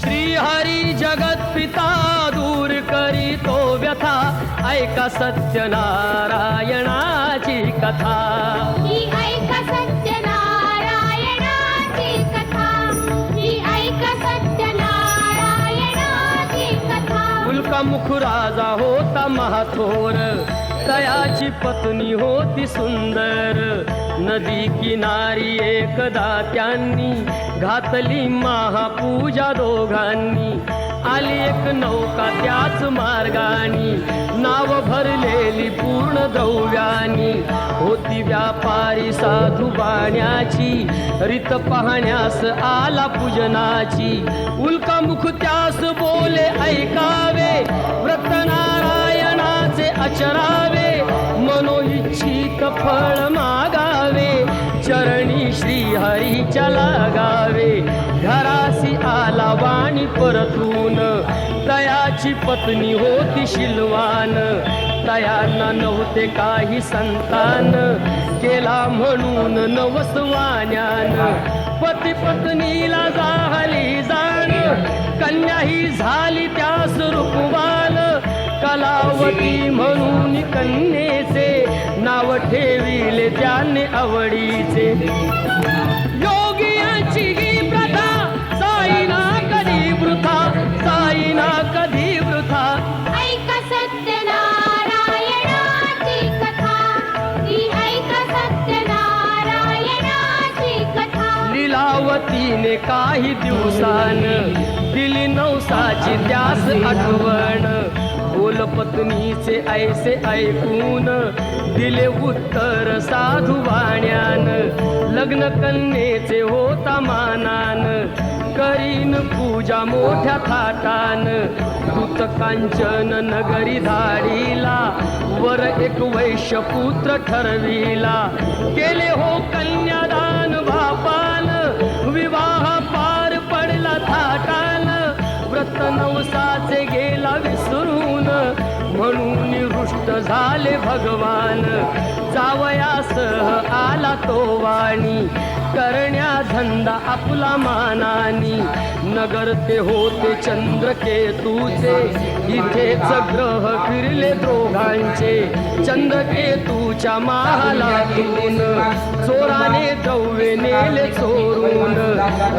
श्रीहरी जगत पिता दूर करीतो व्यथा, ऐका सत्यनारायणाची कथा. ही ऐका सत्यनारायणाची कथा, ही ऐका सत्यनारायणाची कथा. उल्कामुख राजा होता महाथोर, तयाची पत्नी होती सुंदर. नदी किनारी एकदा त्यांनी घातली महापूजा दोघांनी. आली एक नौका त्याच मार्गानी, नाव भरलेली पूर्ण द्रव्यानी. होती व्यापारी साधू बाण्याची, रीत पाहण्यास आला पूजनाची. उल्कामुख त्यास बोले ऐकावे, व्रत नारायणाचे आचरावे. मनोइच्छित फळ मागावे, चरणी श्रीहरीच्या लागावे. घरासी आला वाणी परतून, तयाची पत्नी होती शिलवान. तयांना नव्हते काही संतान, केला म्हणून नवसवाण्यान. पती पत्नीला झाली जाण, कन्या ही झाली त्यास रूपवान. कलावती म्हणून कन्येचे, नाव ठेविले त्याने आवडीचे. योगियांची ही प्रथा, जाईना कधी वृथा, जाईना कधी वृथा. ऐका सत्यनारायणाची कथा, ही ऐका सत्यनारायणाची कथा. लीलावतीने काही दिवसान, दिली नवसाची त्यास आठवण. बोल पत्नीचे ऐसे ऐकून, दिले उत्तर साधू वाण्यान. लग्न कन्येचे होता मानान, करीन पूजा मोठ्या थाटान. दूत कांचन नगरी धाडीला, वर एक वैश्य पुत्र ठरविला. केले हो कन्यादान बापान, विवाह पार पडला थाटान. व्रत नवसाचे गेला विसरून, म्हणून रुष्ट झाले भगवान. जावयासह आला तो वाणी, करण्या धंदा आपला मानानी. नगर ते होते चंद्रकेतूचे, इथेच ग्रह फिरले दोघांचे. चंद्रकेतूच्या महालातून, चोराने द्रव्ये नेले चोरून.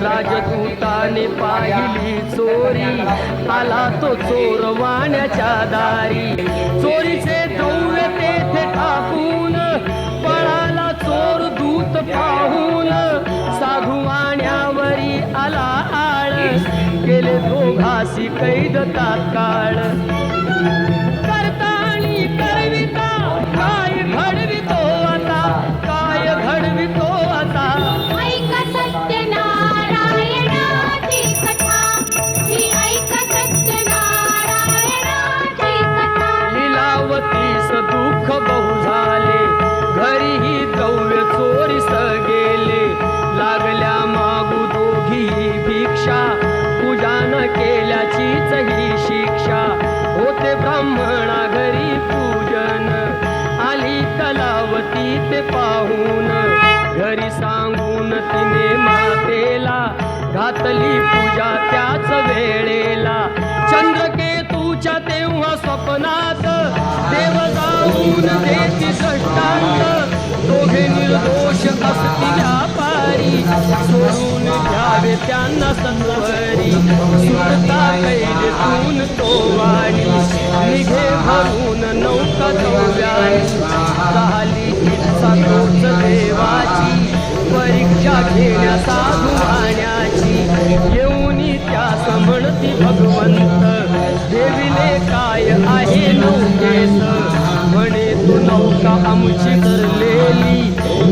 राजदूताने पाहिली चोरी, आला तो चोर वाण्याच्या दारी. चोरीचे द्रव्य तेथे टाकून, पळाला चोर दूत पाहून. साधू वाण्यावरी आला आळ, केले दोघासी कैद तात्काळ. करता आणि करविता, काय घडवितो आता, काय घडवितो आता. ऐका सत्यनारायणाची कथा, ही ऐका सत्यनारायणाची कथा. लीलावतीस दुःख बहु झाले, घरीही द्रव्य चोरीस गेले. लागल्या मागू दोघी भिक्षा, पूजा न केल्याचीच ही शिक्षा. होते ब्राह्मणा घरी पूजन, आली कलावती ते पाहून. घरी सांगून तिने मातेला, घातली पूजा त्याच वेळेला. चंद्रकेतूच्या तेव्हा स्वप्नात, देव जाऊन देती दृष्टांत. दोघे निर्दोष असती व्यापारी, सोडून घ्यावे त्यांना सत्वरी. सुटता कैदेतून तो वाणी, निघे भरून नौका द्रव्यानी. झाली इच्छा तोच देवाची, परीक्षा घेण्या साधू वाण्याची. येऊनी त्यास म्हणती भगवंत, देविले काय आहे नौकेत. म्हणे तू नौका आमची तरलेली,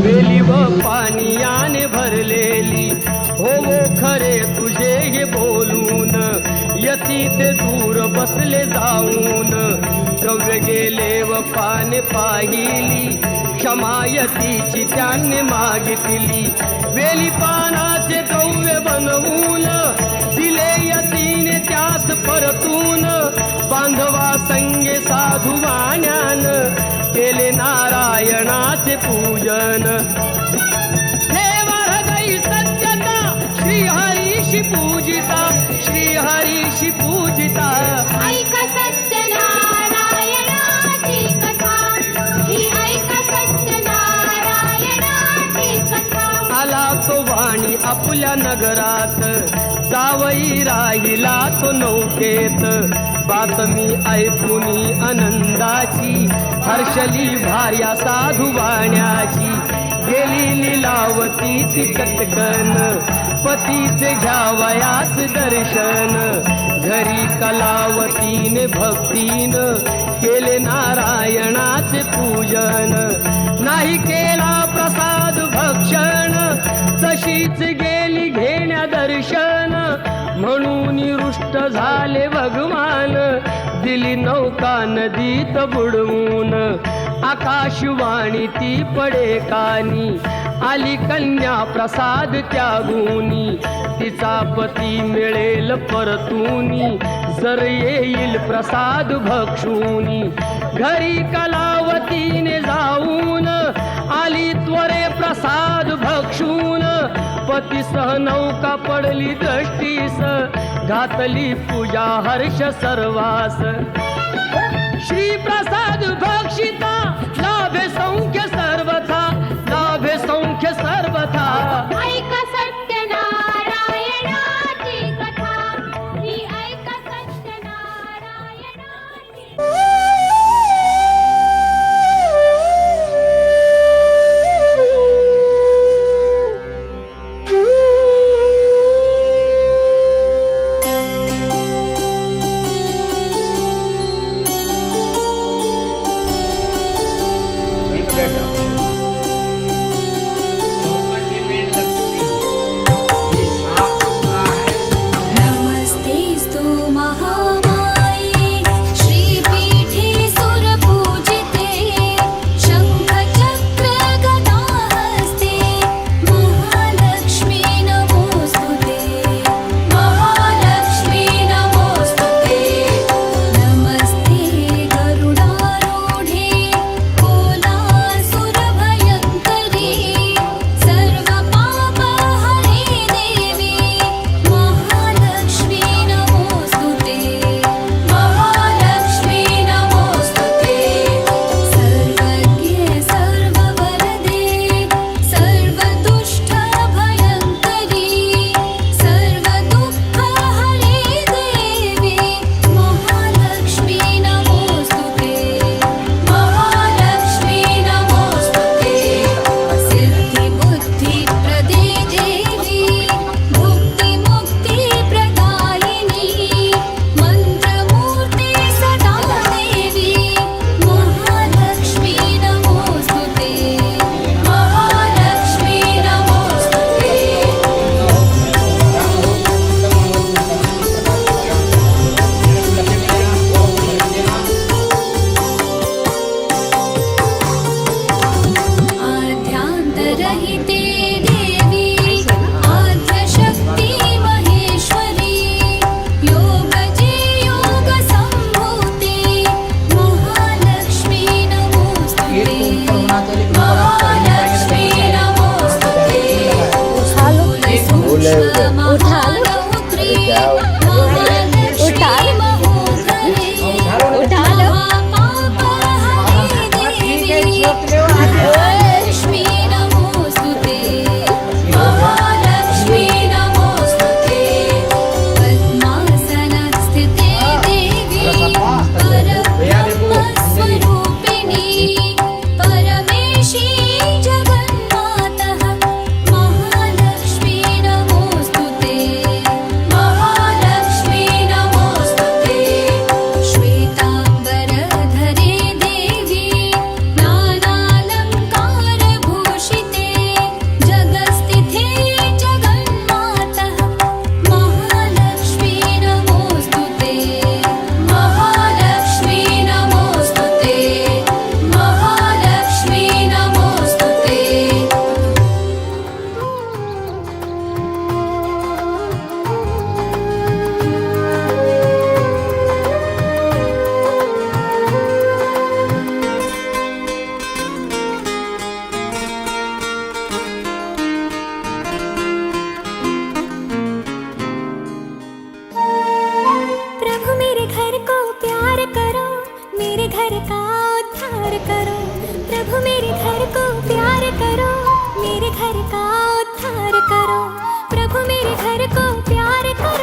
वेली व पाणी याने भरलेली. हो खरे तुझे हे बोलून, यती ते दूर बसले जाऊन. द्रव्य गेले व पाने पाहिली, क्षमायतीची त्याने मागितली. वेली पानाचे द्रव्य बनवून, दिले यतीने त्यास परतून. बांधवा संगे साधू वाण्यान, केले नारायणाचे पूजन. देवा हृदयी सत्यता, श्रीहरीशी पूजिता. श्रीहरी जावई राहिला तो नौकेत, बातमी ऐकुनी आनंदाची, हर्षली भार्या साधू वाण्याची. गेली लीलावती ती चटकन, पतीचे घ्यावयास दर्शन. घरी कलावतीने भक्तीनं केले नारायणाचे पूजन. नाही केला प्रसाद भक्षण, तशीच गेली घेण्या दर्शन. म्हणून रुष्ट झाले भगवान, दिली नौका नदीत बुडवून. आकाशवाणी ती पडे कानी, आली कन्या प्रसाद त्यागुनी. तिचा पती मिळेल परतूनी, जर येईल प्रसाद भक्षुनी. घरी कलावतीने जाऊन, आली त्वरे प्रसाद भक्षून. पतीसह नौका पडली दृष्टीस, घातली पूजा हर्ष सर्वास. श्री प्रसाद भक्षिता, लाभे सौख्य सर्वथा, लाभे सौख्य सर्वथा. ऐका सत्यनारायणाची कथा, ही ऐका सत्यनारायणाची. नमस्तेस्तु महामाये, श्रीपीठे सुरपूजिते, शङ्खचक्र गदाहस्ते, महालक्ष्मी नमोस्तुते, महालक्ष्मी नमोस्तुते. नमस्ते गरुडारूढे, कोलासुरभयङ्करी, सर्वपापहरे देवी, महालक्ष्मी नमोस्तुते, महालक्ष्मी नमोस्तुते. सर्वज्ञे सर्ववरदे, सर्वदुष्टभयङ्करी, सर्वदुःखहरे देवी, महालक्ष्मी नमोस्तुते, महालक्ष्मी नमोस्तुते. सिद्धिबुद्धिप्रदे देवी, भुक्तिमुक्तिप्रदायिनी, मन्त्रमूर्ते सदा देवी, महालक्ष्मी नमोस्तुते, महालक्ष्मी नमोस्तुते. आद्यान्तरहिते देवी, आद्यशक्ति महेश्वरी, योगजे योगसम्भूते, महालक्ष्मी नमोस्तुते, महालक्ष्मी नमोस्तुते. स्थूलसूक्ष्ममहारौद्री, महालक्ष्मी महोदरे, महापापहरे देवी, महालक्ष्मी नमोस्तुते, महालक्ष्मी नमोस्तुते. पद्मासनस्थिते देवी, परब्रह्मस्वरूपिणी, परमेशी जगन्मातः, महालक्ष्मी नमोस्तुते, महालक्ष्मी नमोस्तुते. श्वेताम्बरधरे देवी, नानालङ्कारभूषिते, जगस्थिते जगन्मातः, महालक्ष्मी नमोस्तुते, महालक्ष्मी नमोस्तुते, महालक्ष्मी नमोस्तुते. प्रभु मेरे घर को प्यार करो, मेरे घर का उद्धार करो. प्रभु मेरे घर को प्यार करो, मेरे घर का उद्धार करो. प्रभु मेरे घर को प्यार करो.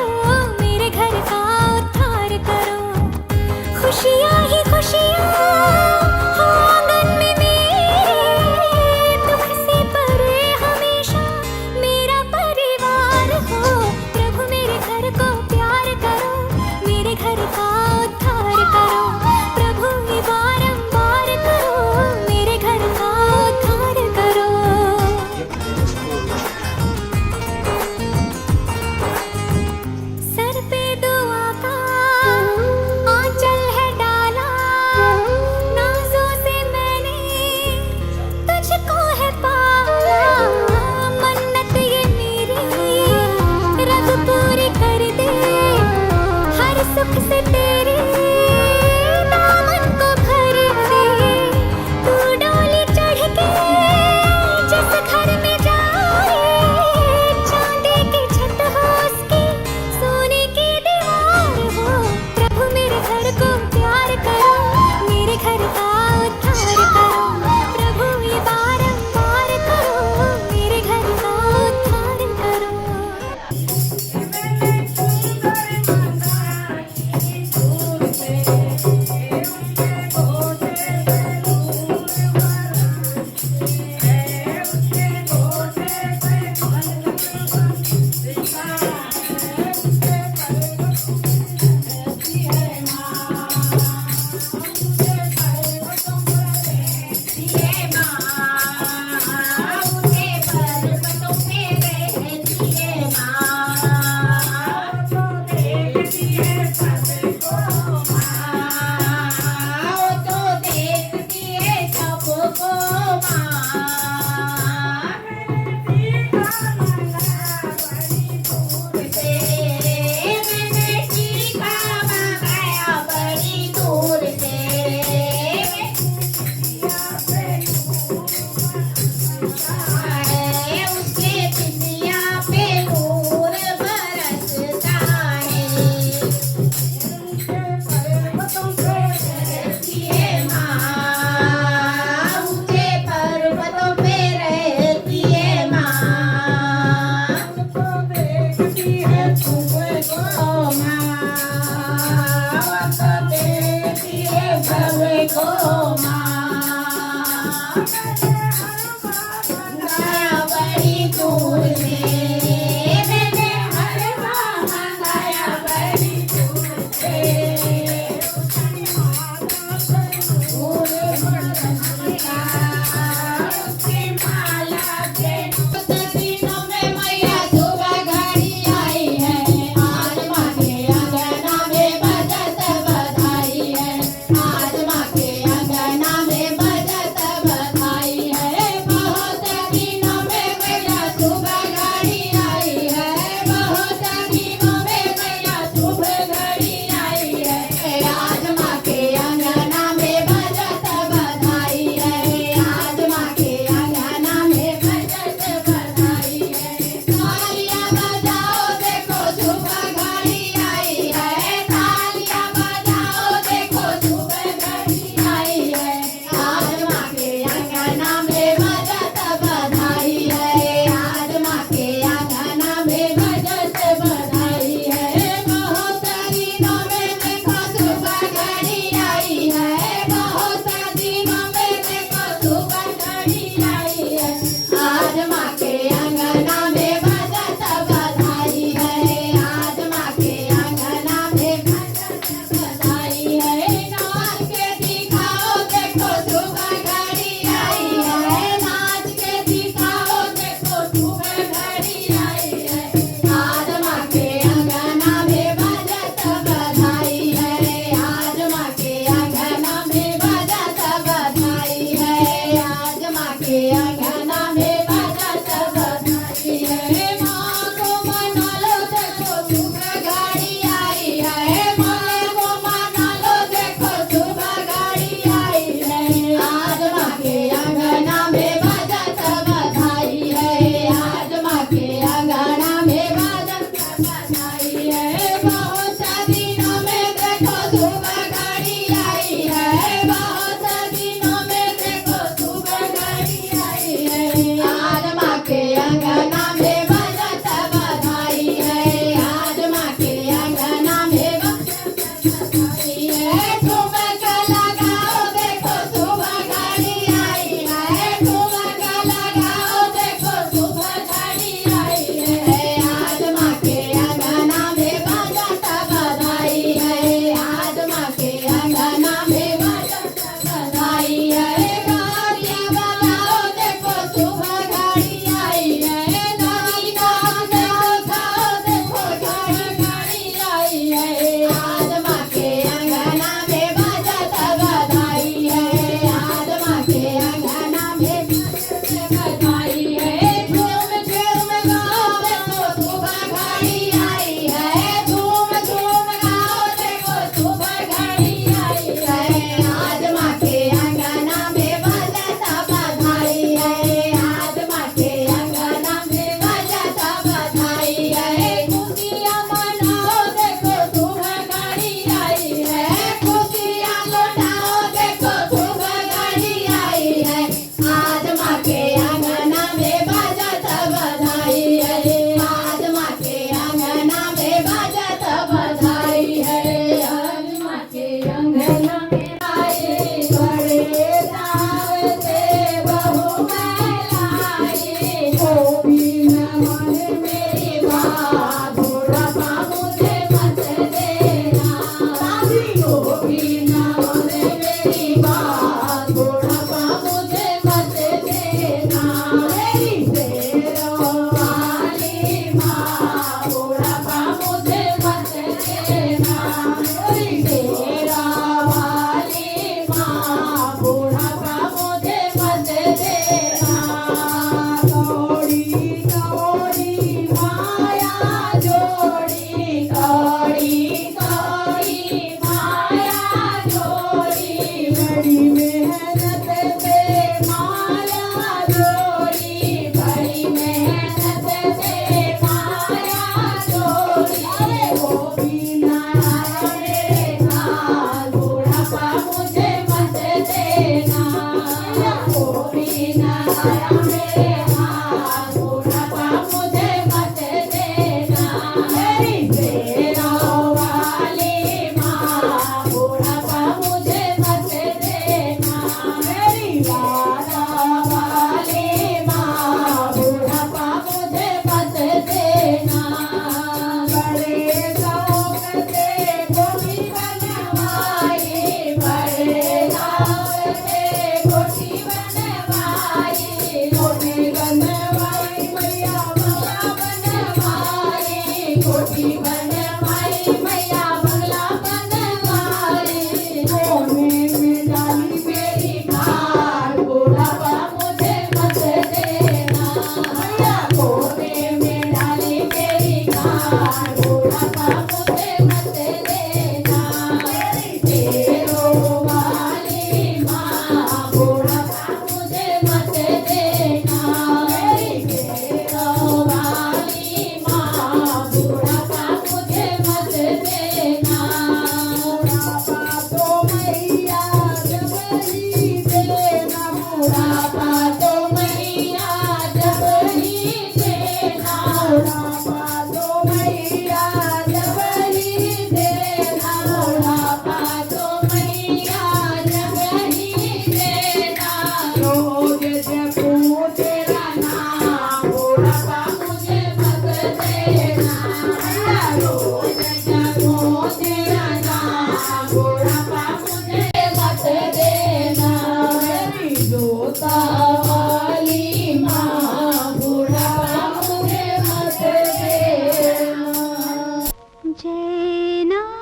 जय नारायण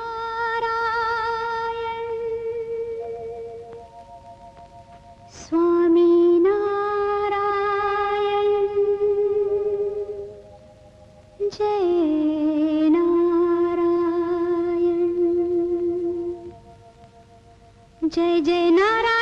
स्वामी नारायण जय नारायण जय जय नारायण